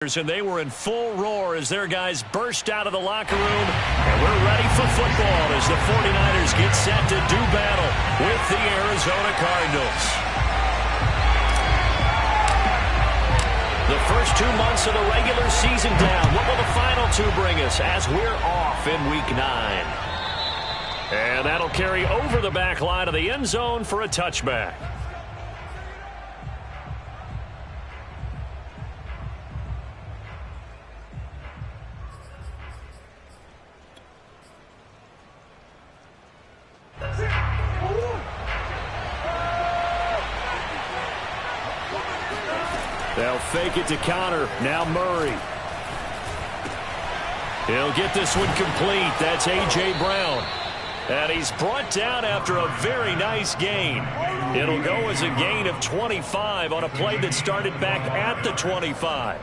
And they were in full roar as their guys burst out of the locker room. And we're ready for football as the 49ers get set to do battle with the Arizona Cardinals. The first 2 months of the regular season down. What will the final two bring us as we're off in Week 9? And that'll carry over the back line of the end zone for a touchback. They'll fake it to counter. Now Murray. He'll get this one complete. That's A.J. Brown. And he's brought down after a very nice gain. It'll go as a gain of 25 on a play that started back at the 25.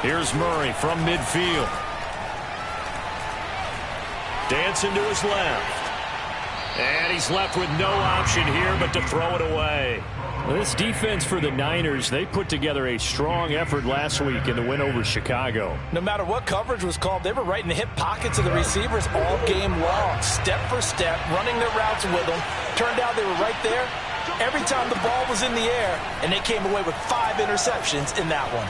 Here's Murray from midfield. Dancing to his left. And he's left with no option here but to throw it away. Well, this defense for the Niners, they put together a strong effort last week in the win over Chicago. No matter what coverage was called, they were right in the hip pockets of the receivers all game long. Step for step, running their routes with them. Turned out they were right there every time the ball was in the air, and they came away with 5 interceptions in that one.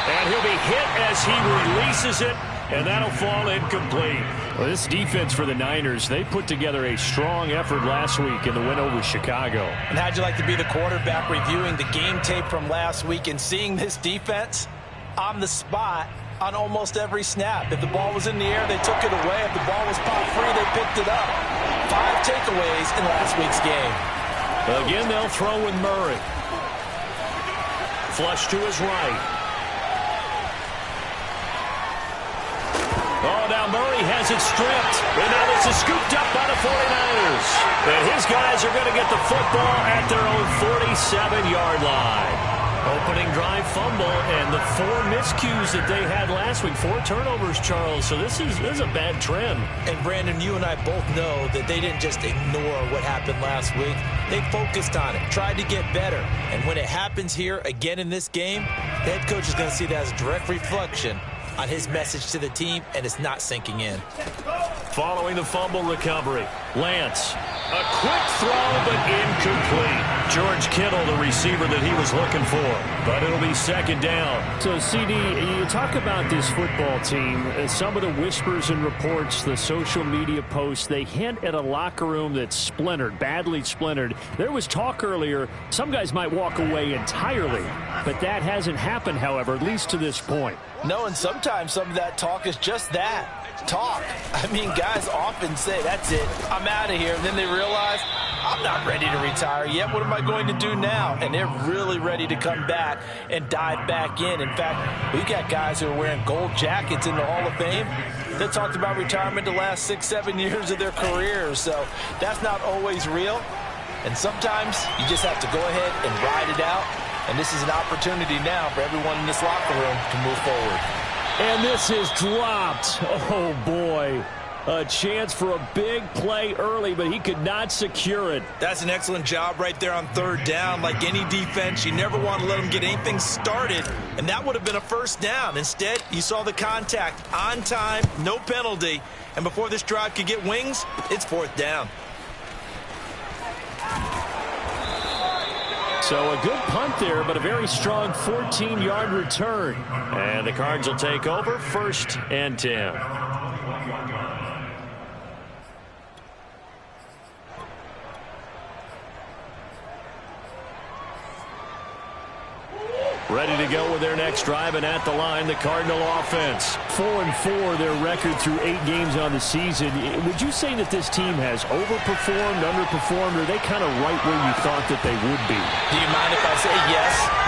And he'll be hit as he releases it, and that'll fall incomplete. Well, this defense for the Niners, they put together a strong effort last week in the win over Chicago. And how'd you like to be the quarterback reviewing the game tape from last week and seeing this defense on the spot on almost every snap? If the ball was in the air, they took it away. If the ball was pop free, they picked it up. 5 takeaways in last week's game. Again, they'll throw with Murray. Flush to his right. Oh, now Murray has it stripped. And now this is scooped up by the 49ers. And his guys are going to get the football at their own 47-yard line. Opening drive fumble and the 4 miscues that they had last week. 4 turnovers, Charles. So this is a bad trend. And, Brandon, you and I both know that they didn't just ignore what happened last week. They focused on it, tried to get better. And when it happens here again in this game, the head coach is going to see that as a direct reflection on his message to the team, and it's not sinking in. Following the fumble recovery, Lance. A quick throw, but incomplete. George Kittle, the receiver that he was looking for. But it'll be second down. So, CD, you talk about this football team. Some of the whispers and reports, the social media posts, they hint at a locker room that's splintered, badly splintered. There was talk earlier, some guys might walk away entirely. But that hasn't happened, however, at least to this point. No, and sometimes some of that talk is just that. Talk. I mean, guys often say, that's it, I'm out of here. And then they realize, I'm not ready to retire yet. What am I going to do now? And they're really ready to come back and dive back in. In fact, we've got guys who are wearing gold jackets in the Hall of Fame that talked about retirement the last 6-7 years of their careers. So that's not always real. And sometimes you just have to go ahead and ride it out. And this is an opportunity now for everyone in this locker room to move forward. And this is dropped. Oh, boy. A chance for a big play early, but he could not secure it. That's an excellent job right there on 3rd down. Like any defense, you never want to let them get anything started, and that would have been a first down. Instead, you saw the contact on time, no penalty, and before this drive could get wings, it's 4th down. So a good punt there, but a very strong 14-yard return. And the Cards will take over 1st and 10. Ready to go with their next drive, and at the line, the Cardinal offense. 4-4, their record through 8 games on the season. Would you say that this team has overperformed, underperformed, or are they kind of right where you thought that they would be? Do you mind if I say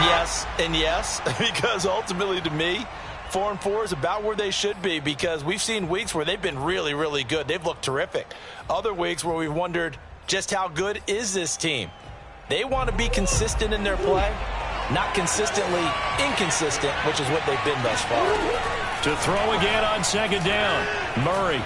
yes, and yes? Because ultimately, to me, 4-4 is about where they should be, because we've seen weeks where they've been really, really good. They've looked terrific. Other weeks where we've wondered just how good is this team. They want to be consistent in their play. Not consistently inconsistent, which is what they've been thus far. To throw again on second down. Murray.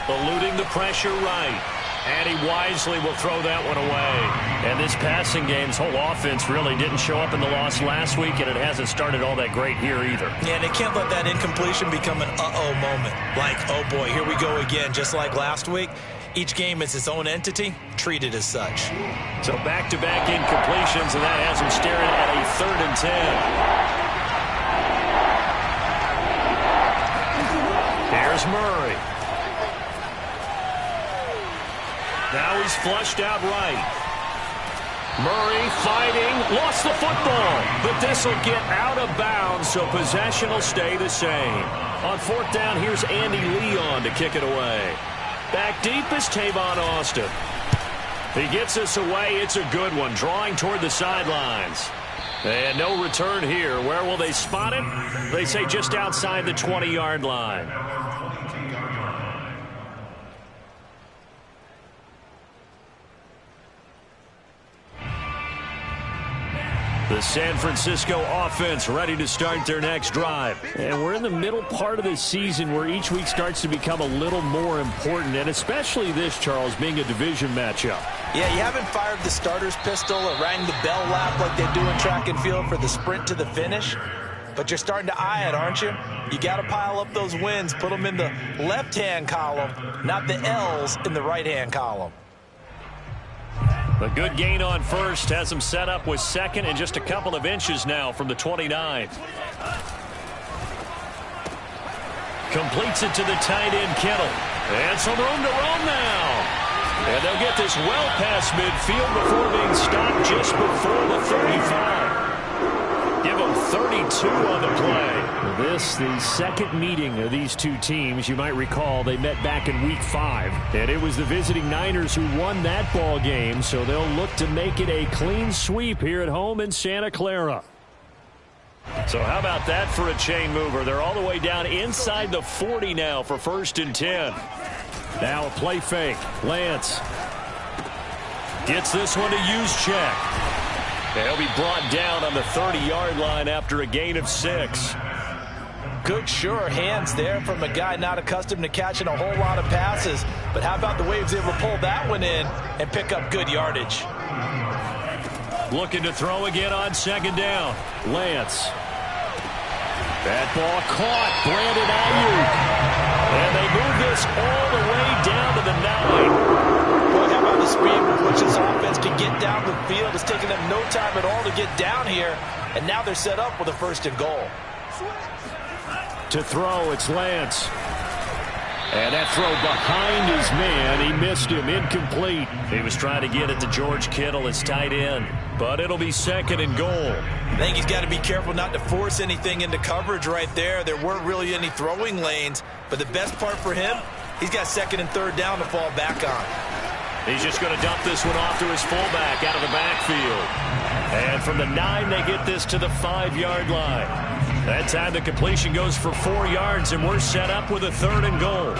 Eluding the pressure right. And he wisely will throw that one away. And this passing game's whole offense really didn't show up in the loss last week, and it hasn't started all that great here either. Yeah, and they can't let that incompletion become an uh-oh moment. Like, oh boy, here we go again, just like last week. Each game is its own entity, treated as such. So back-to-back incompletions, and that has him staring at a 3rd and 10. Here's Murray. Now he's flushed out right. Murray fighting, lost the football, but this will get out of bounds, so possession will stay the same. On 4th down, here's Andy Leon to kick it away. Back deep is Tavon Austin. He gets us away. It's a good one, drawing toward the sidelines. And no return here. Where will they spot it? They say just outside the 20-yard line. The San Francisco offense ready to start their next drive. And we're in the middle part of the season where each week starts to become a little more important, and especially this, Charles, being a division matchup. Yeah, you haven't fired the starter's pistol or rang the bell lap like they do in track and field for the sprint to the finish. But you're starting to eye it, aren't you? You got to pile up those wins, put them in the left-hand column, not the L's in the right-hand column. A good gain on first has him set up with second and just a couple of inches now from the 29. Completes it to the tight end, Kittle. And some room to roam now. And they'll get this well past midfield before being stopped just before the 35. Give them 32 on the play. This, the second meeting of these two teams. You might recall they met back in Week 5. And it was the visiting Niners who won that ball game, so they'll look to make it a clean sweep here at home in Santa Clara. So how about that for a chain mover? They're all the way down inside the 40 now for 1st and 10. Now a play fake. Lance gets this one to Juszczyk. He'll be brought down on the 30-yard line after a gain of 6. Good, sure hands there from a guy not accustomed to catching a whole lot of passes. But how about the way he was able to pull that one in and pick up good yardage? Looking to throw again on 2nd down. Lance. That ball caught. Brandon Ayuk. And they move this all the way down to the 9. Boy, how about the speed with which this offense can get down the field? It's taken them no time at all to get down here. And now they're set up with a 1st and goal. To throw, it's Lance. And that throw behind his man. He missed him. Incomplete. He was trying to get it to George Kittle, his tight end. But it'll be 2nd and goal. I think he's got to be careful not to force anything into coverage right there. There weren't really any throwing lanes. But the best part for him, he's got 2nd and 3rd down to fall back on. He's just going to dump this one off to his fullback out of the backfield. And from the 9, they get this to the 5-yard line. That time the completion goes for 4 yards, and we're set up with a 3rd and goal.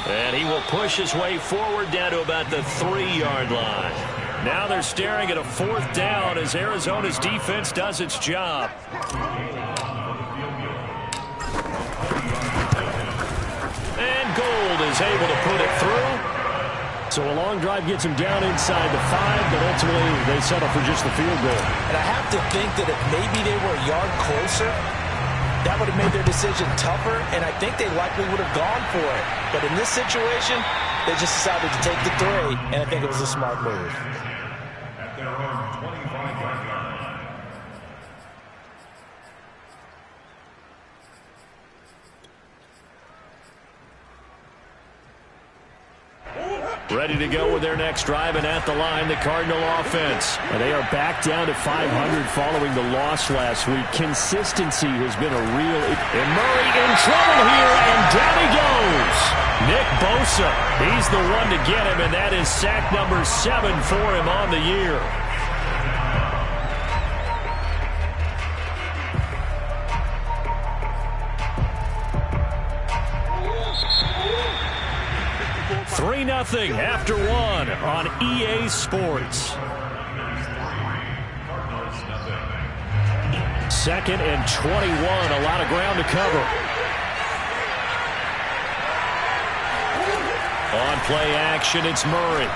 And he will push his way forward down to about the 3-yard line. Now they're staring at a 4th down as Arizona's defense does its job. And Gold is able to put it through. So a long drive gets him down inside the 5, but ultimately they settle for just the field goal. And I have to think that if maybe they were a yard closer, that would have made their decision tougher, and I think they likely would have gone for it. But in this situation, they just decided to take the 3, and I think it was a smart move. Ready to go with their next drive, and at the line, the Cardinal offense. And they are back down to 500 following the loss last week. Consistency has been a real... And Murray in trouble here, and down he goes. Nick Bosa, he's the one to get him, and that is sack number 7 for him on the year. Nothing after one on EA Sports. 2nd and 21. A lot of ground to cover. On play action, it's Murray.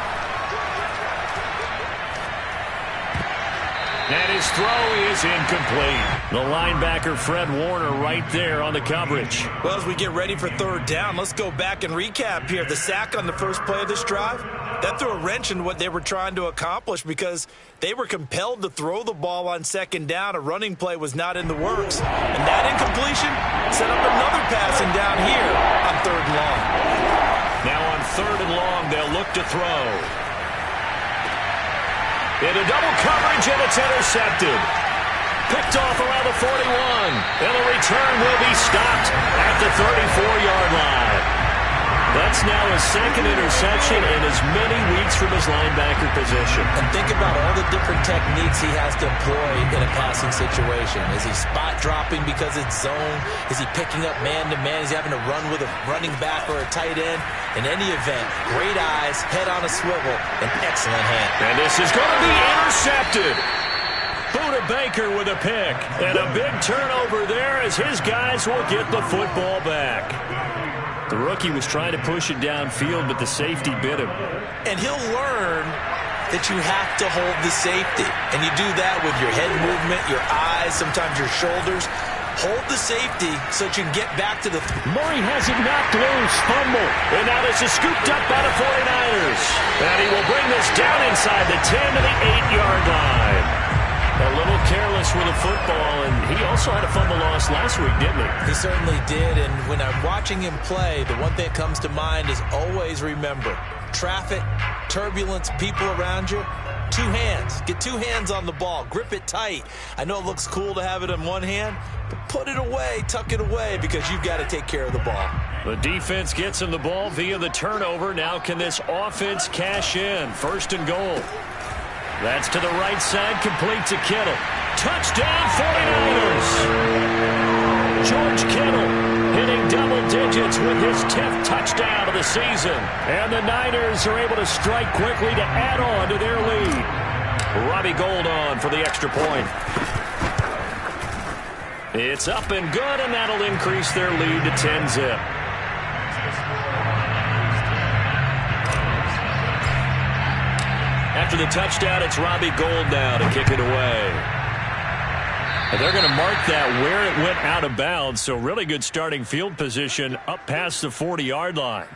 And his throw is incomplete. The linebacker, Fred Warner, right there on the coverage. Well, as we get ready for 3rd down, let's go back and recap here. The sack on the first play of this drive, that threw a wrench in what they were trying to accomplish because they were compelled to throw the ball on 2nd down. A running play was not in the works. And that incompletion set up another passing down here on 3rd and long. Now on 3rd and long, they'll look to throw. Into double coverage, and it's intercepted. Picked off around the 41. And the return will be stopped at the 34-yard line. That's now his 2nd interception in as many weeks from his linebacker position. And think about all the different techniques he has to employ in a passing situation. Is he spot dropping because it's zone? Is he picking up man-to-man? Is he having to run with a running back or a tight end? In any event, great eyes, head on a swivel, and excellent hand. And this is going to be intercepted. Buda Baker with a pick. And a big turnover there as his guys will get the football back. The rookie was trying to push it downfield, but the safety bit him. And he'll learn that you have to hold the safety. And you do that with your head movement, your eyes, sometimes your shoulders. Hold the safety so that you can get back to the... Murray has it knocked loose. Fumble. And now this is scooped up by the 49ers. And he will bring this down inside the 10 to the 8-yard line. A little careless with the football, and he also had a fumble loss last week, didn't he? He certainly did, and when I'm watching him play, the one thing that comes to mind is always remember, traffic, turbulence, people around you, 2 hands. Get 2 hands on the ball. Grip it tight. I know it looks cool to have it in one hand, but put it away, tuck it away, because you've got to take care of the ball. The defense gets him the ball via the turnover. Now can this offense cash in? 1st and goal. That's to the right side, complete to Kittle. Touchdown, 49ers! George Kittle hitting double digits with his 10th touchdown of the season. And the Niners are able to strike quickly to add on to their lead. Robbie Gould on for the extra point. It's up and good, and that'll increase their lead to 10-zip. After the touchdown, it's Robbie Gould now to kick it away. And they're going to mark that where it went out of bounds, so really good starting field position up past the 40-yard line.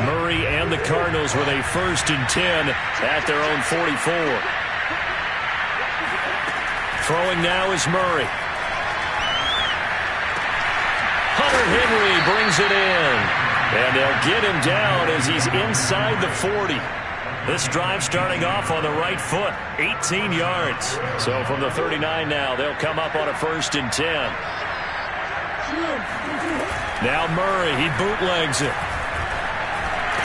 Murray and the Cardinals with a 1st and 10 at their own 44. Throwing now is Murray. Hunter Henry brings it in. And they'll get him down as he's inside the 40. This drive starting off on the right foot, 18 yards. So from the 39 now, they'll come up on a 1st and 10. Now Murray, he bootlegs it.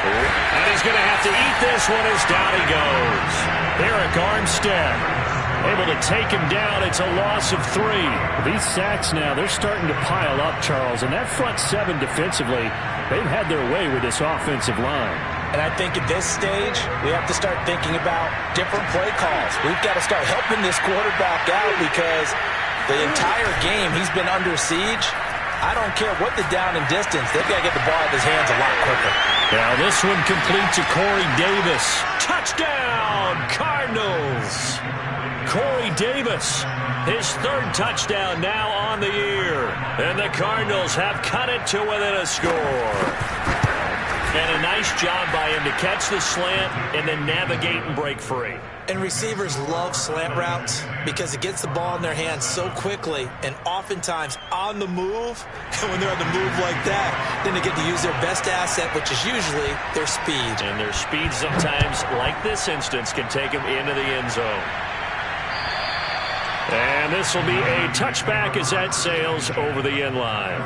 And he's going to have to eat this one as down he goes. Eric Armstead able to take him down. It's a loss of 3. These sacks now, they're starting to pile up, Charles. And that front 7 defensively, they've had their way with this offensive line. And I think at this stage, we have to start thinking about different play calls. We've got to start helping this quarterback out because the entire game he's been under siege. I don't care what the down and distance. They've got to get the ball out of his hands a lot quicker. Now this one complete to Corey Davis. Touchdown, Cardinals. Corey Davis, his 3rd touchdown now on the year. And the Cardinals have cut it to within a score. And a nice job by him to catch the slant and then navigate and break free. And receivers love slant routes because it gets the ball in their hands so quickly and oftentimes on the move. And when they're on the move like that, then they get to use their best asset, which is usually their speed. And their speed sometimes, like this instance, can take them into the end zone. And this will be a touchback as that sails over the end line.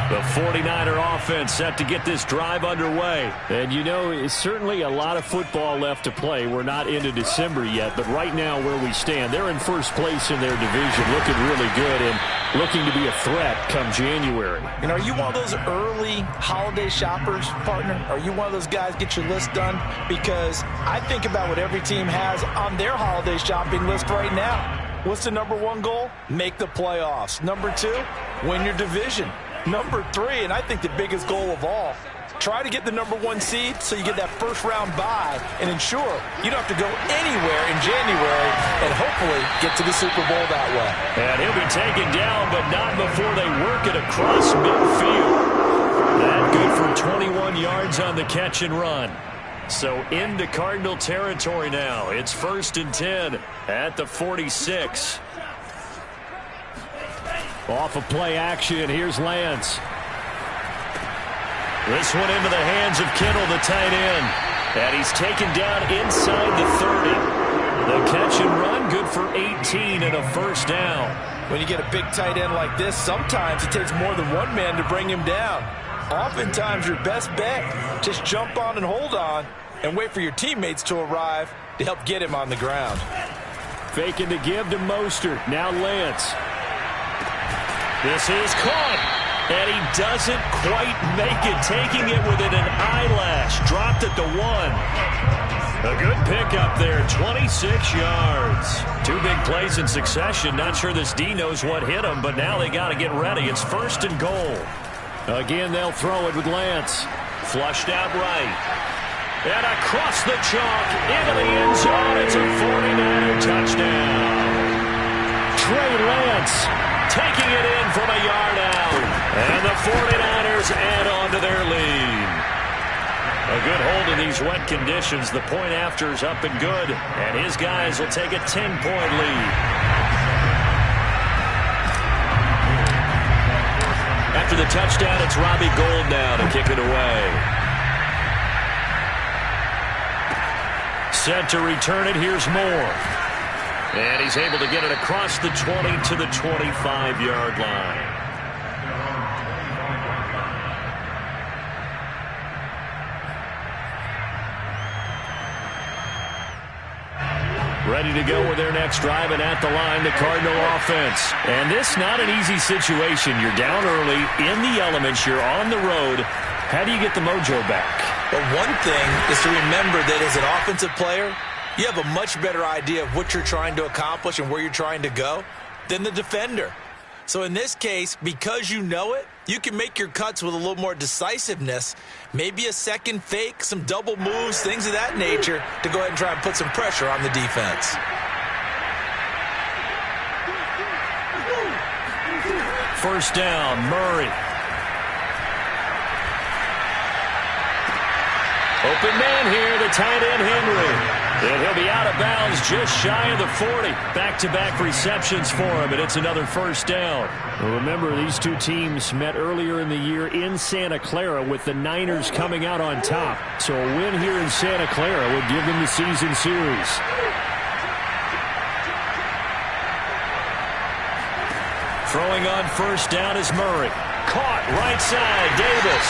The 49er offense set to get this drive underway. And, you know, it's certainly a lot of football left to play. We're not into December yet, but right now where we stand, they're in first place in their division, looking really good and looking to be a threat come January. And are you one of those early holiday shoppers, partner? Are you one of those guys get your list done? Because I think about what every team has on their holiday shopping list right now. What's the number one goal? Make the playoffs. Number two, win your division. Number three, and I think the biggest goal of all, try to get the number one seed so you get that first round bye and ensure you don't have to go anywhere in January and hopefully get to the Super Bowl that way. And he'll be taken down, but not before they work it across midfield. That good for 21 yards on the catch and run. So into Cardinal territory now. It's 1st and 10 at the 46. Off of play action, here's Lance. This one into the hands of Kittle, the tight end. And he's taken down inside the 30. The catch and run, good for 18 and a first down. When you get a big tight end like this, sometimes it takes more than one man to bring him down. Oftentimes, your best bet, just jump on and hold on and wait for your teammates to arrive to help get him on the ground. Faking to give to Mostert. Now Lance. This is caught, and he doesn't quite make it, taking it within an eyelash. Dropped at the 1. A good pickup there, 26 yards. 2 big plays in succession. Not sure this D knows what hit him, but now they got to get ready. It's 1st and goal. Again, they'll throw it with Lance. Flushed out right. And across the chalk, into the end zone. It's a 49er touchdown. Trey Lance taking it in from a yard out. And the 49ers add on to their lead. A good hold in these wet conditions. The point after is up and good. And his guys will take a 10-point lead. After the touchdown, it's Robbie Gould now to kick it away. Set to return it. Here's Moore. And he's able to get it across the 20 to the 25-yard line. Ready to go with their next drive, and at the line, the Cardinal offense. And this not an easy situation. You're down early, in the elements, you're on the road. How do you get the mojo back? Well, one thing is to remember that as an offensive player, you have a much better idea of what you're trying to accomplish and where you're trying to go than the defender. So in this case, because you know it, you can make your cuts with a little more decisiveness, maybe a second fake, some double moves, things of that nature, to go ahead and try and put some pressure on the defense. First down, Murray. Open man here, the tight end, Henry. And he'll be out of bounds just shy of the 40. Back-to-back receptions for him, and it's another first down. Well, remember, these two teams met earlier in the year in Santa Clara with the Niners coming out on top. So a win here in Santa Clara would give them the season series. Throwing on first down is Murray. Caught right side, Davis.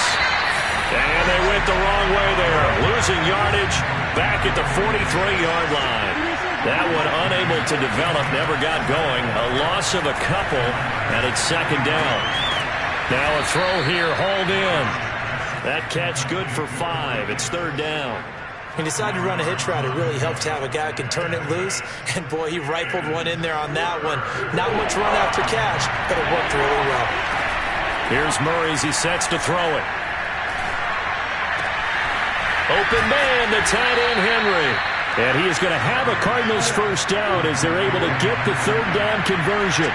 And they went the wrong way there. Losing yardage back at the 43-yard line. That one unable to develop, never got going. A loss of a couple, and it's second down. Now a throw here, hauled in. That catch good for 5. It's third down. He decided to run a hitch route. It really helped to have a guy who can turn it loose. And, boy, he rifled one in there on that one. Not much run after catch, but it worked really well. Here's Murray as he sets to throw it. Open man, the tight end, Henry. And he is going to have a Cardinals first down as they're able to get the third down conversion.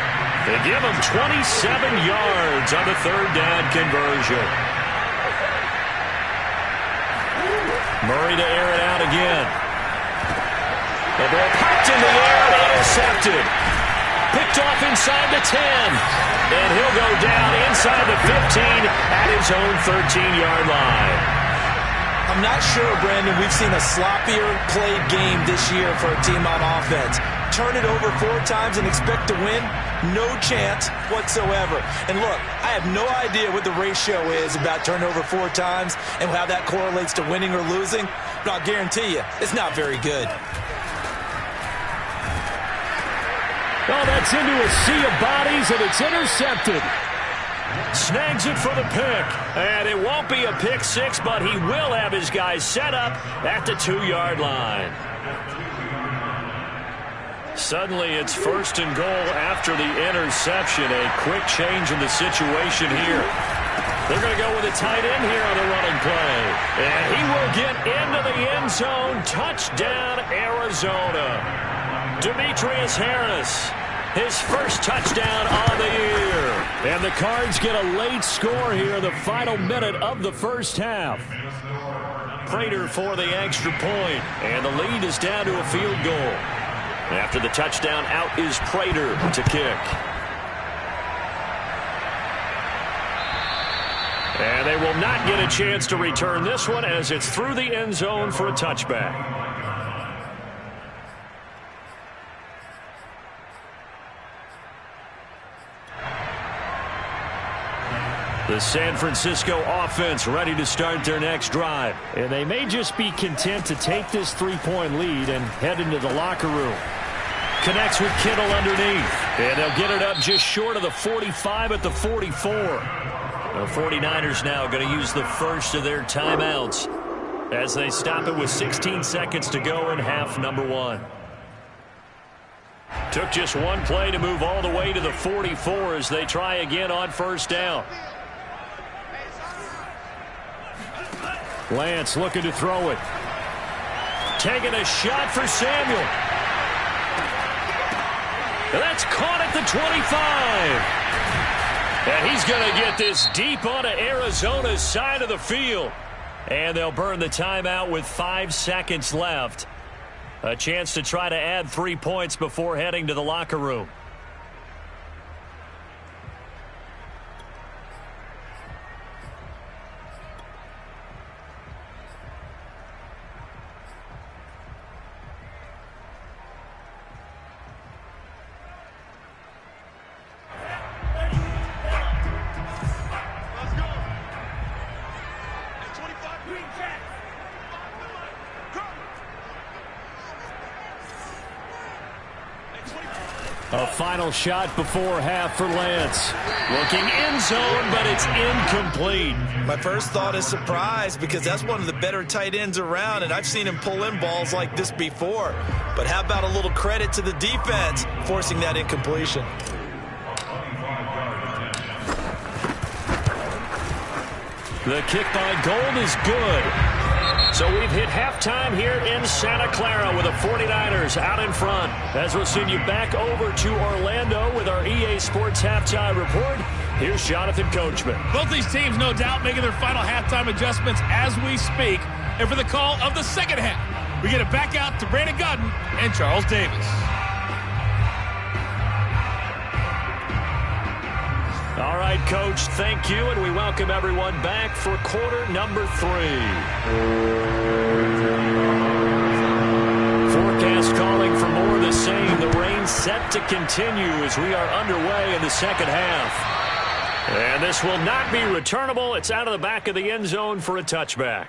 They give him 27 yards on the third down conversion. Murray to air it out again. The ball popped in the air and intercepted. Picked off inside the 10. And he'll go down inside the 15 at his own 13-yard line. I'm not sure, Brandon, we've seen a sloppier played game this year for a team on offense. Turn it over 4 times and expect to win? No chance whatsoever. And look, I have no idea what the ratio is about turnover 4 times and how that correlates to winning or losing, but I'll guarantee you, it's not very good. Oh, that's into a sea of bodies, and it's intercepted. Snags it for the pick. And it won't be a pick six, but he will have his guys set up at the 2-yard line. Suddenly, it's 1st and goal after the interception. A quick change in the situation here. They're going to go with a tight end here on the running play. And he will get into the end zone. Touchdown, Arizona. Demetrius Harris, his first touchdown on the year. And the Cards get a late score here in the final minute of the first half. Prater for the extra point, and the lead is down to a field goal. After the touchdown, out is Prater to kick. And they will not get a chance to return this one as it's through the end zone for a touchback. The San Francisco offense ready to start their next drive. And they may just be content to take this 3-point lead and head into the locker room. Connects with Kittle underneath. And they'll get it up just short of the 45 at the 44. The 49ers now going to use the first of their timeouts as they stop it with 16 seconds to go in half number 1. Took just one play to move all the way to the 44 as they try again on first down. Lance looking to throw it. Taking a shot for Samuel. That's caught at the 25. And he's going to get this deep onto Arizona's side of the field. And they'll burn the timeout with 5 seconds left. A chance to try to add 3 points before heading to the locker room. A final shot before half for Lance. Looking end zone, but it's incomplete. My first thought is surprise because that's one of the better tight ends around, and I've seen him pull in balls like this before. But how about a little credit to the defense forcing that incompletion? The kick by Gold is good. So we've hit halftime here in Santa Clara with the 49ers out in front. As we'll send you back over to Orlando with our EA Sports Halftime Report. Here's Jonathan Coachman. Both these teams, no doubt, making their final halftime adjustments as we speak. And for the call of the second half, we get it back out to Brandon Gudden and Charles Davis. All right, Coach, thank you, and we welcome everyone back for quarter number 3. Forecast calling for more of the same. The rain set to continue as we are underway in the second half. And this will not be returnable. It's out of the back of the end zone for a touchback.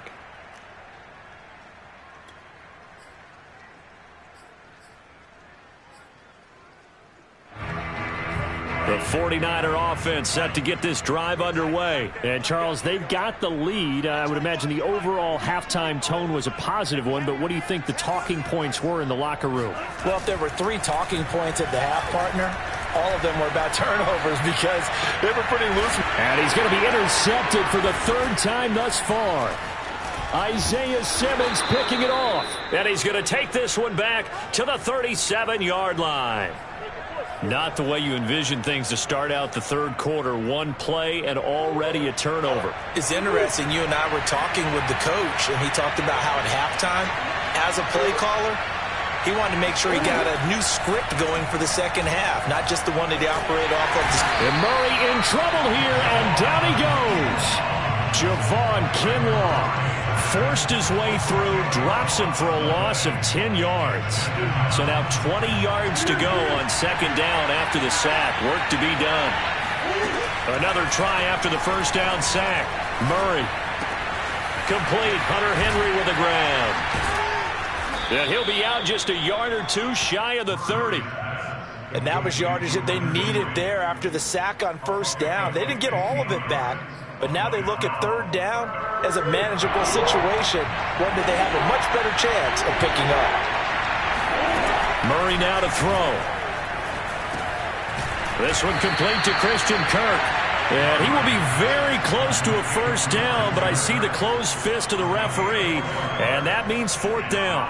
The 49er offense set to get this drive underway. And, Charles, they've got the lead. I would imagine the overall halftime tone was a positive one, but what do you think the talking points were in the locker room? Well, if there were 3 talking points at the half, partner, all of them were about turnovers because they were pretty loose. And he's going to be intercepted for the 3rd time thus far. Isaiah Simmons picking it off. And he's going to take this one back to the 37-yard line. Not the way you envision things to start out the third quarter. One play and already a turnover. It's interesting. You and I were talking with the coach, and he talked about how at halftime, as a play caller, he wanted to make sure he got a new script going for the second half, not just the one that he operated off of. And Murray in trouble here, and down he goes. Javon Kinlaw forced his way through, drops him for a loss of 10 yards. So now 20 yards to go on second down after the sack. Work to be done. Another try after the first down sack. Murray. Complete. Hunter Henry with the ground. And he'll be out just a yard or two shy of the 30. And that was yardage that they needed there after the sack on first down. They didn't get all of it back, but now they look at third down as a manageable situation, one that they have a much better chance of picking up. Murray now to throw. This one complete to Christian Kirk. And he will be very close to a first down, but I see the closed fist of the referee, and that means fourth down.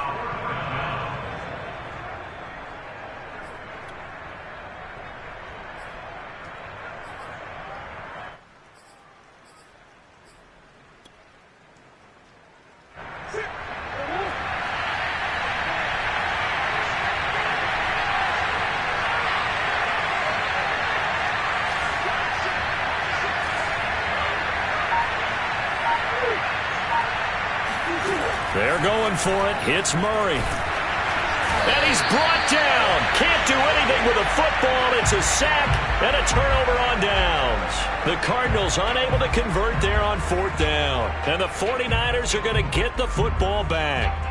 They're going for it. Hits Murray. And he's brought down. Can't do anything with a football. It's a sack and a turnover on downs. The Cardinals unable to convert there on fourth down. And the 49ers are going to get the football back.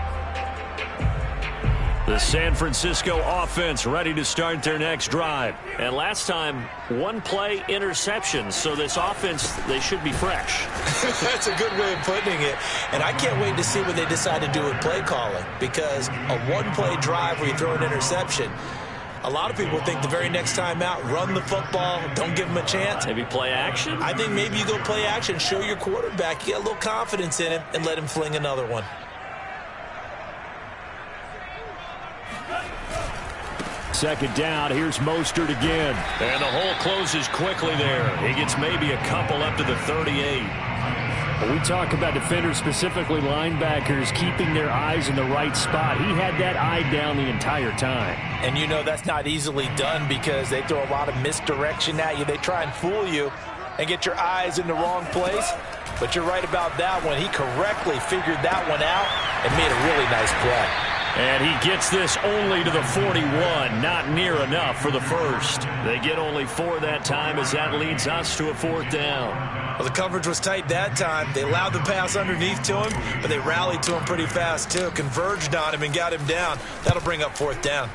The San Francisco offense ready to start their next drive. And last time, one play interception. So this offense, they should be fresh. That's a good way of putting it. And I can't wait to see what they decide to do with play calling. Because a one-play drive where you throw an interception, a lot of people think the very next time out, run the football, don't give them a chance. Maybe play action? I think maybe you go play action, show your quarterback, you get a little confidence in him, and let him fling another one. Second down, here's Mostert again. And the hole closes quickly there. He gets maybe a couple up to the 38. When we talk about defenders, specifically linebackers, keeping their eyes in the right spot, he had that eye down the entire time. And you know that's not easily done because they throw a lot of misdirection at you. They try and fool you and get your eyes in the wrong place. But you're right about that one. He correctly figured that one out and made a really nice play. And he gets this only to the 41, not near enough for the first. They get only 4 that time as that leads us to a fourth down. Well, the coverage was tight that time. They allowed the pass underneath to him, but they rallied to him pretty fast too, converged on him and got him down. That'll bring up fourth down.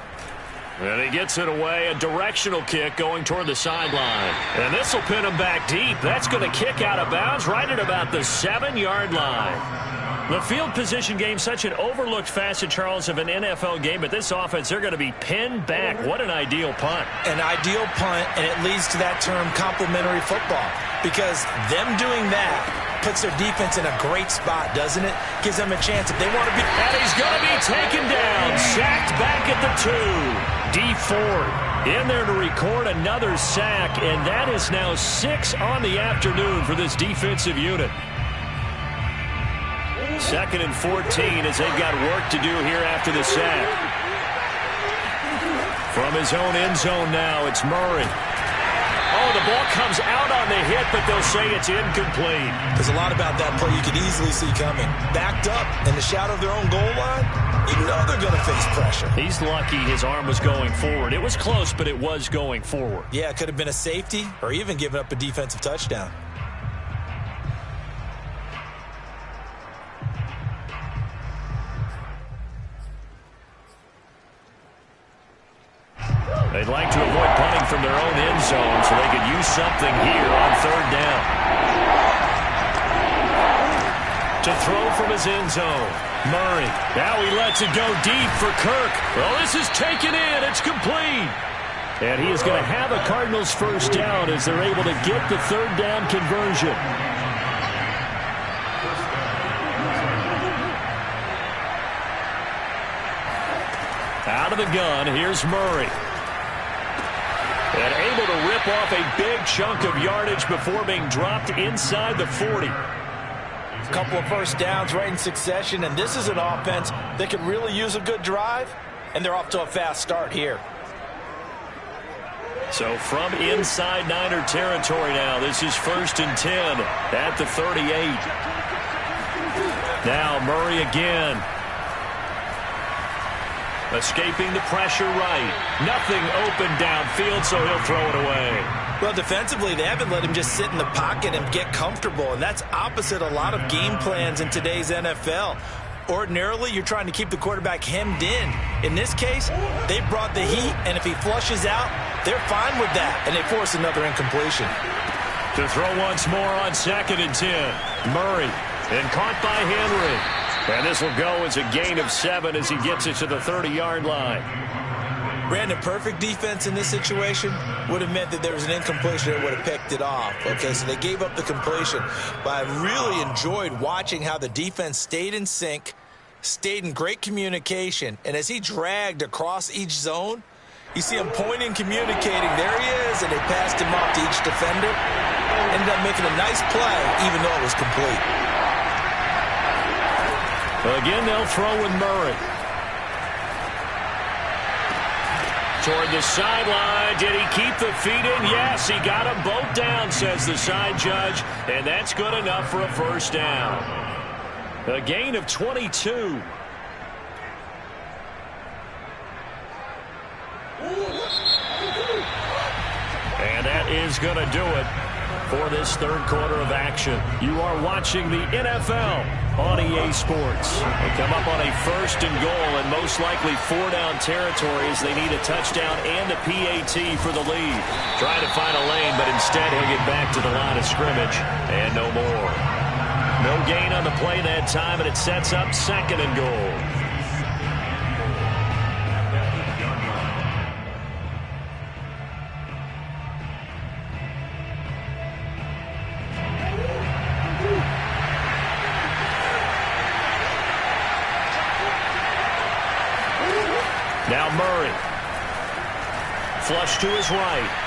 And he gets it away, a directional kick going toward the sideline. And this will pin him back deep. That's going to kick out of bounds right at about the 7-yard line. The field position game, such an overlooked facet, Charles, of an NFL game. But this offense, they're going to be pinned back. What an ideal punt. An ideal punt, and it leads to that term complementary football. Because them doing that puts their defense in a great spot, doesn't it? Gives them a chance if they want to be. And he's going to be taken down, sacked back at the 2. Dee Ford in there to record another sack, and that is now 6 on the afternoon for this defensive unit. 2nd and 14 as they've got work to do here after the sack. From his own end zone now, it's Murray. Oh, the ball comes out on the hit, but they'll say it's incomplete. There's a lot about that play you could easily see coming. Backed up in the shadow of their own goal line, you know they're going to face pressure. He's lucky his arm was going forward. It was close, but it was going forward. Yeah, it could have been a safety or even given up a defensive touchdown. They'd like to avoid punting from their own end zone so they could use something here on third down. To throw from his end zone. Murray. Now he lets it go deep for Kirk. Well, this is taken in. It's complete. And he is going to have a Cardinals first down as they're able to get the third down conversion. Out of the gun, here's Murray. And able to rip off a big chunk of yardage before being dropped inside the 40. A couple of first downs right in succession, and this is an offense that could really use a good drive, and they're off to a fast start here. So from inside Niner territory now, this is 1st and 10 at the 38. Now Murray again. Escaping the pressure right. Nothing open downfield, so he'll throw it away. Well, defensively, they haven't let him just sit in the pocket and get comfortable, and that's opposite a lot of game plans in today's NFL. Ordinarily, you're trying to keep the quarterback hemmed in. In this case, they brought the heat, and if he flushes out, they're fine with that, and they force another incompletion. To throw once more on 2nd and 10. Murray, and caught by Henry. And this will go as a gain of 7 as he gets it to the 30-yard line. Brandon, perfect defense in this situation would have meant that there was an incompletion that would have picked it off. Okay, so they gave up the completion. But I really enjoyed watching how the defense stayed in sync, stayed in great communication, and as he dragged across each zone, you see him pointing, communicating. There he is, and they passed him off to each defender. Ended up making a nice play, even though it was complete. Again, they'll throw with Murray. Toward the sideline. Did he keep the feet in? Yes, he got them both down, says the side judge. And that's good enough for a first down. A gain of 22. And that is going to do it for this third quarter of action. You are watching the NFL on EA Sports. They come up on a 1st and goal and most likely 4-down territory as they need a touchdown and a PAT for the lead. Trying to find a lane, but instead he'll get back to the line of scrimmage and no more. No gain on the play that time, and it sets up 2nd and goal. Now Murray. Flush to his right.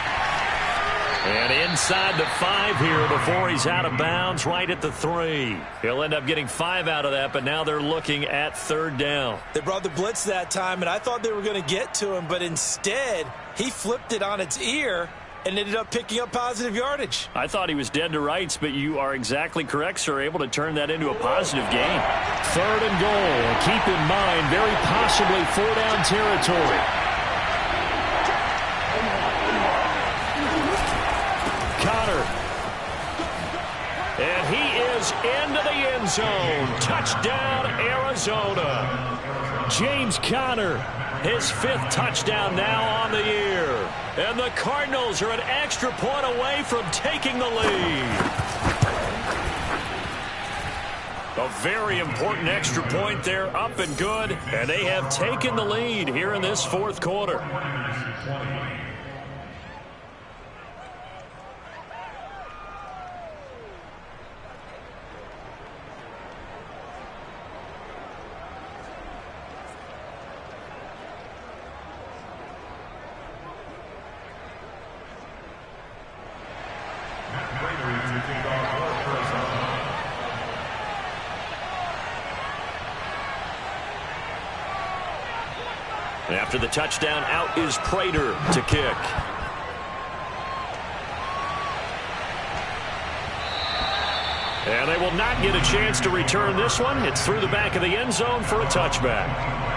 And inside the 5 here before he's out of bounds, right at the 3. He'll end up getting 5 out of that, but now they're looking at 3rd down. They brought the blitz that time, and I thought they were going to get to him, but instead he flipped it on its ear and ended up picking up positive yardage. I thought he was dead to rights, but you are exactly correct, sir. Able to turn that into a positive gain. 3rd and goal. Keep in mind, very possibly 4-down territory. Connor. And he is into the end zone. Touchdown, Arizona. James Conner, his 5th touchdown now on the year. And the Cardinals are an extra point away from taking the lead. A very important extra point there, up and good. And they have taken the lead here in this 4th quarter. After the touchdown, out is Prater to kick. And they will not get a chance to return this one. It's through the back of the end zone for a touchback.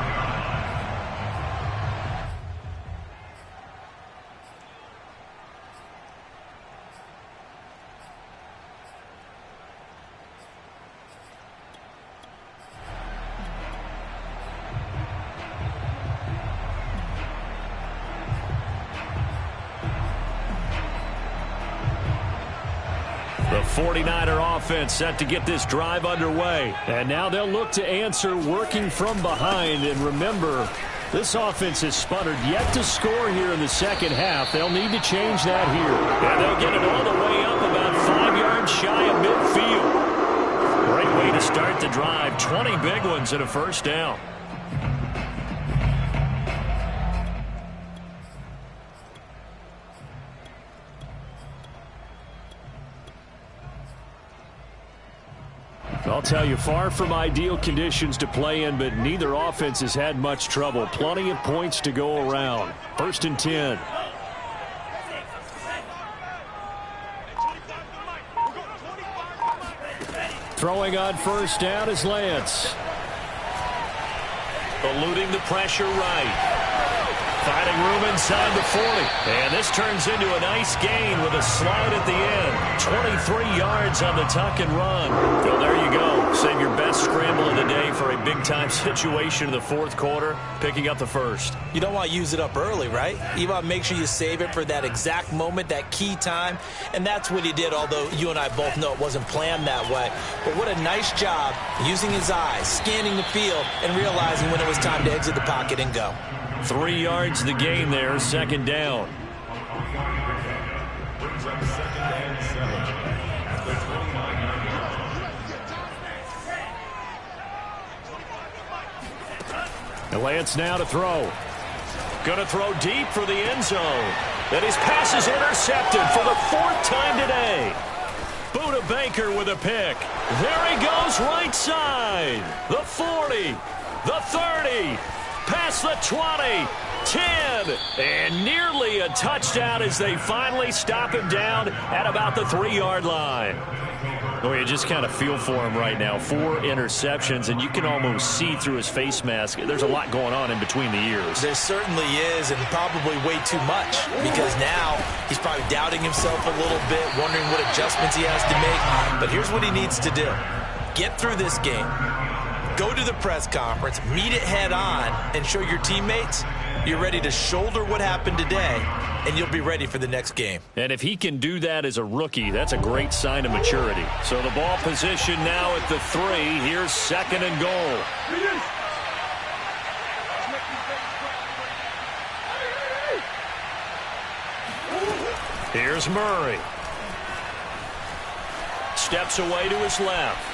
The 49er offense set to get this drive underway. And now they'll look to answer working from behind. And remember, this offense has sputtered yet to score here in the second half. They'll need to change that here. And they'll get it all the way up about 5 yards shy of midfield. Great way to start the drive. 20 big ones and a first down. I'll tell you, far from ideal conditions to play in, but neither offense has had much trouble. Plenty of points to go around. 1st and 10. Throwing on 1st down is Lance. Eluding the pressure right. Finding room inside the 40. And this turns into a nice gain with a slide at the end. 23 yards on the tuck and run. Well, there you go. Save your best scramble of the day for a big-time situation in the 4th quarter, picking up the 1st. You don't want to use it up early, right? You want to make sure you save it for that exact moment, that key time. And that's what he did, although you and I both know it wasn't planned that way. But what a nice job using his eyes, scanning the field, and realizing when it was time to exit the pocket and go. 3 yards the gain there, 2nd down. Lance now to throw. Going to throw deep for the end zone. And his pass is intercepted for the 4th time today. Buda Baker with a pick. There he goes right side. The 40, the 30. Past the 20, 10, and nearly a touchdown as they finally stop him down at about the 3-yard line. Oh, you just kind of feel for him right now. 4 interceptions, and you can almost see through his face mask. There's a lot going on in between the ears. There certainly is, and probably way too much, because now he's probably doubting himself a little bit, wondering what adjustments he has to make. But here's what he needs to do. Get through this game. Go to the press conference, meet it head on, and show your teammates you're ready to shoulder what happened today, and you'll be ready for the next game. And if he can do that as a rookie, that's a great sign of maturity. So the ball position now at the 3. Here's 2nd and goal. Here's Murray. Steps away to his left.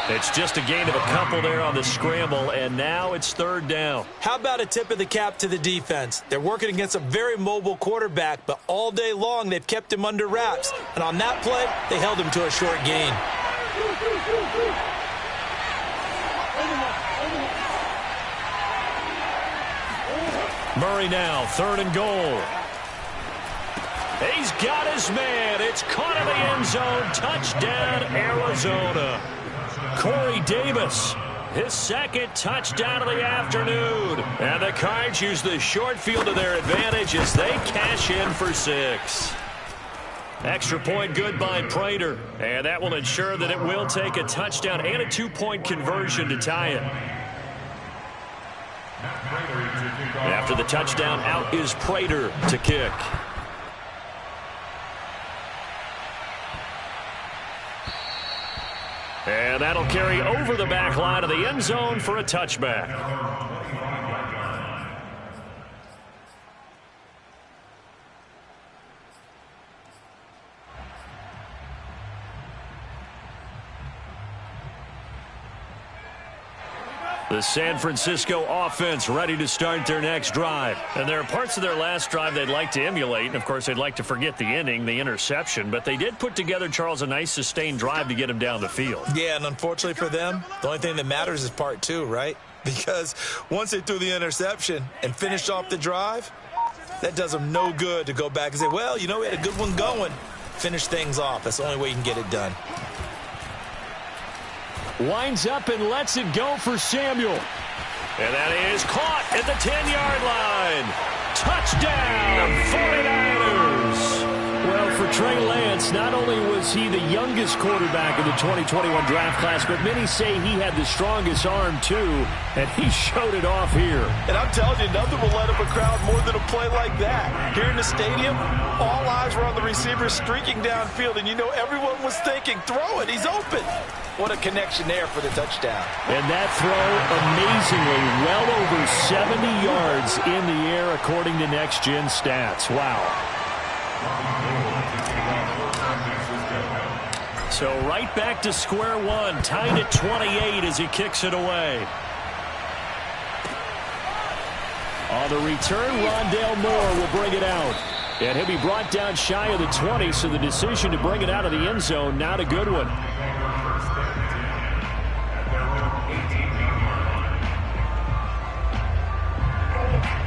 It's just a gain of a couple there on the scramble, and now it's 3rd down. How about a tip of the cap to the defense? They're working against a very mobile quarterback, but all day long they've kept him under wraps. And on that play, they held him to a short gain. Murray now, 3rd and goal. He's got his man. It's caught in the end zone. Touchdown, Arizona. Corey Davis, his 2nd touchdown of the afternoon. And the Cards use the short field to their advantage as they cash in for 6. Extra point good by Prater. And that will ensure that it will take a touchdown and a 2-point conversion to tie it. After the touchdown, out is Prater to kick. And that'll carry over the back line of the end zone for a touchback. The San Francisco offense ready to start their next drive. And there are parts of their last drive they'd like to emulate. And, of course, they'd like to forget the inning, the interception. But they did put together, Charles, a nice sustained drive to get him down the field. Yeah, and unfortunately for them, the only thing that matters is part 2, right? Because once they threw the interception and finished off the drive, that does them no good to go back and say, well, you know, we had a good one going. Finish things off. That's the only way you can get it done. Winds up and lets it go for Samuel. And that is caught at the 10-yard line. Touchdown, 49ers. Well, for Trey Lance, not only was he the youngest quarterback in the 2021 draft class, but many say he had the strongest arm, too, and he showed it off here. And I'm telling you, nothing will let up a crowd more than a play like that. Here in the stadium, all eyes were on the receiver streaking downfield, and you know everyone was thinking, throw it, he's open. What a connection there for the touchdown. And that throw, amazingly, well over 70 yards in the air, according to Next Gen Stats. Wow. So right back to square one, tied at 28 as he kicks it away. On the return, Rondale Moore will bring it out. And he'll be brought down shy of the 20, so the decision to bring it out of the end zone, not a good one.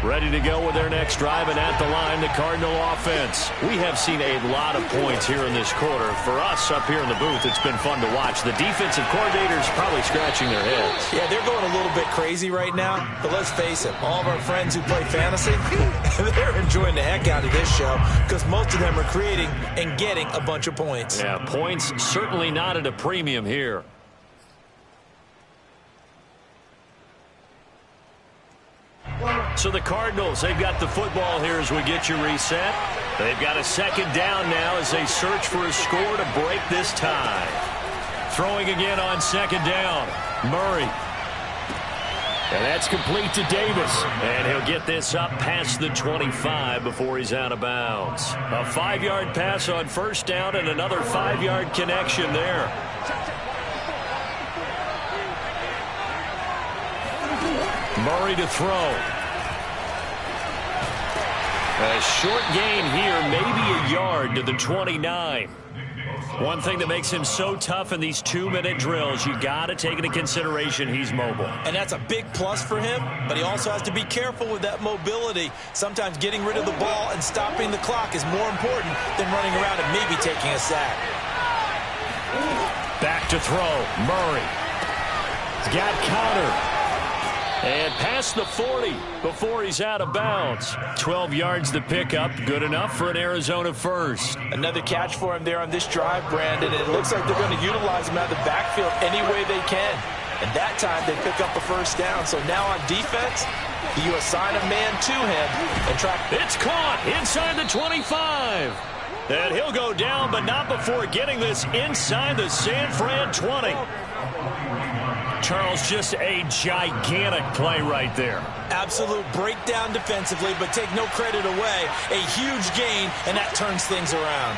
Ready to go with their next drive, and at the line, the Cardinal offense. We have seen a lot of points here in this quarter. For us up here in the booth, it's been fun to watch. The defensive coordinators probably scratching their heads. Yeah, they're going a little bit crazy right now, but let's face it, all of our friends who play fantasy, they're enjoying the heck out of this show because most of them are creating and getting a bunch of points. Yeah, points certainly not at a premium here. So the Cardinals, they've got the football here as we get you reset. They've got a second down now as they search for a score to break this tie. Throwing again on second down, Murray. And that's complete to Davis. And he'll get this up past the 25 before he's out of bounds. A 5-yard pass on first down and another 5-yard connection there. Murray to throw. A short gain here, maybe a yard to the 29. One thing that makes him so tough in these 2-minute drills, you got to take into consideration he's mobile. And that's a big plus for him, but he also has to be careful with that mobility. Sometimes getting rid of the ball and stopping the clock is more important than running around and maybe taking a sack. Back to throw, Murray. He's got counter. And past the 40 before he's out of bounds. 12 yards to pick up. Good enough for an Arizona first. Another catch for him there on this drive, Brandon. And it looks like they're going to utilize him out of the backfield any way they can. And that time they pick up a first down. So now on defense, you assign a man to him and try. It's caught inside the 25. And he'll go down, but not before getting this inside the San Fran 20. Charles, just a gigantic play right there. Absolute breakdown defensively, but take no credit away. A huge gain, and that turns things around.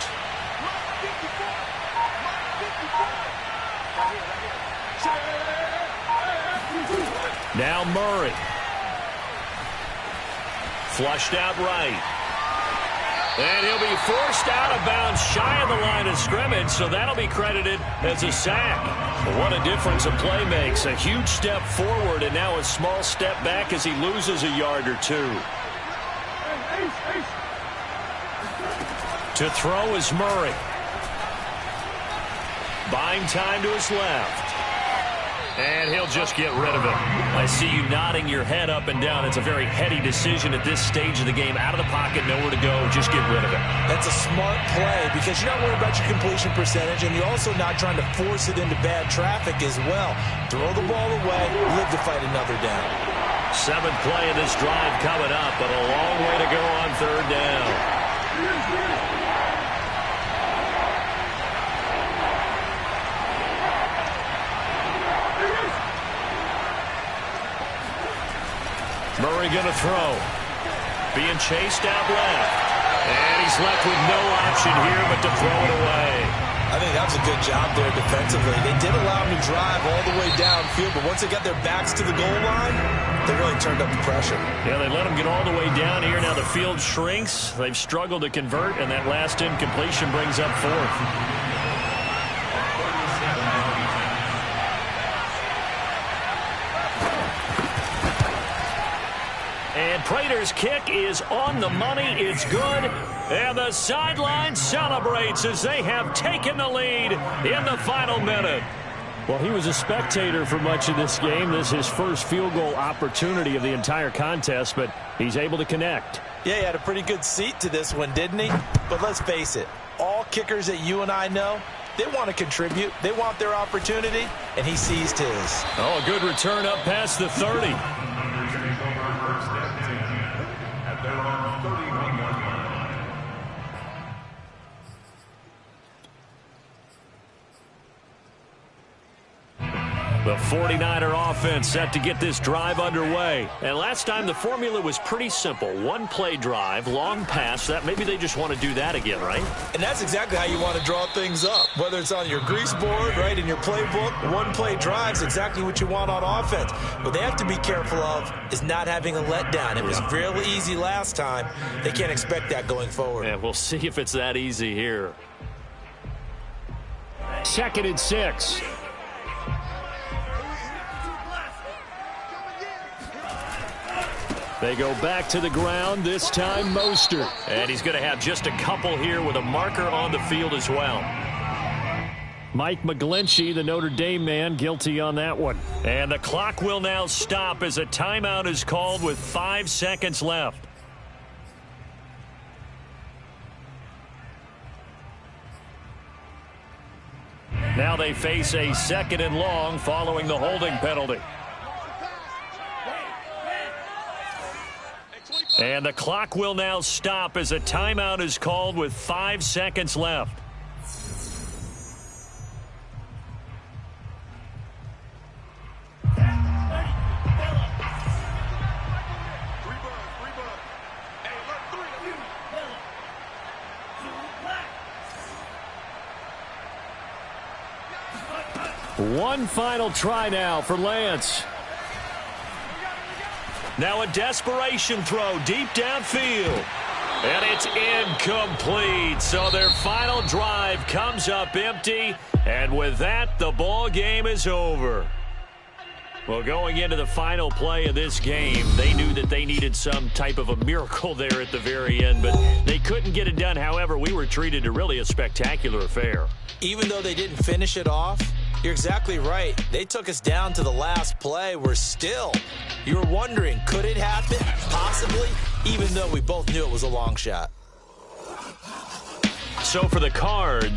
Now Murray. Flushed out right. And he'll be forced out of bounds shy of the line of scrimmage, so that'll be credited as a sack. What a difference a play makes. A huge step forward and now a small step back as he loses a yard or two. To throw is Murray. Buying time to his left. And he'll just get rid of it. I see you nodding your head up and down. It's a very heady decision at this stage of the game. Out of the pocket, nowhere to go. Just get rid of it. That's a smart play because you're not worried about your completion percentage, and you're also not trying to force it into bad traffic as well. Throw the ball away, live to fight another down. 7th play of this drive coming up, but a long way to go on third down. Murray going to throw. Being chased out left. And he's left with no option here but to throw it away. I think that was a good job there defensively. They did allow him to drive all the way downfield, but once they got their backs to the goal line, they really turned up the pressure. Yeah, they let him get all the way down here. Now the field shrinks. They've struggled to convert, and that last incompletion brings up 4th. And Prater's kick is on the money. It's good. And the sideline celebrates as they have taken the lead in the final minute. Well, he was a spectator for much of this game. This is his first field goal opportunity of the entire contest, but he's able to connect. Yeah, he had a pretty good seat to this one, didn't he? But let's face it, all kickers that you and I know, they want to contribute. They want their opportunity, and he seized his. Oh, a good return up past the 30. The 49er offense set to get this drive underway. And last time the formula was pretty simple. One play drive, long pass. That maybe they just want to do that again, right? And that's exactly how you want to draw things up. Whether it's on your grease board, right, in your playbook, one play drive's exactly what you want on offense. What they have to be careful of is not having a letdown. It was real easy last time. They can't expect that going forward. Yeah, we'll see if it's that easy here. 2nd and 6. They go back to the ground, this time Mostert. And he's going to have just a couple here with a marker on the field as well. Mike McGlinchey, the Notre Dame man, guilty on that one. And the clock will now stop as a timeout is called with 5 seconds left. Now they face a 2nd and long following the holding penalty. And the clock will now stop as a timeout is called with 5 seconds left. One final try now for Lance. Now a desperation throw deep downfield. And it's incomplete. So their final drive comes up empty. And with that, the ball game is over. Well, going into the final play of this game, they knew that they needed some type of a miracle there at the very end, but they couldn't get it done. However, we were treated to really a spectacular affair. Even though they didn't finish it off, you're exactly right. They took us down to the last play. You're wondering, could it happen? Possibly, even though we both knew it was a long shot. So for the Cards,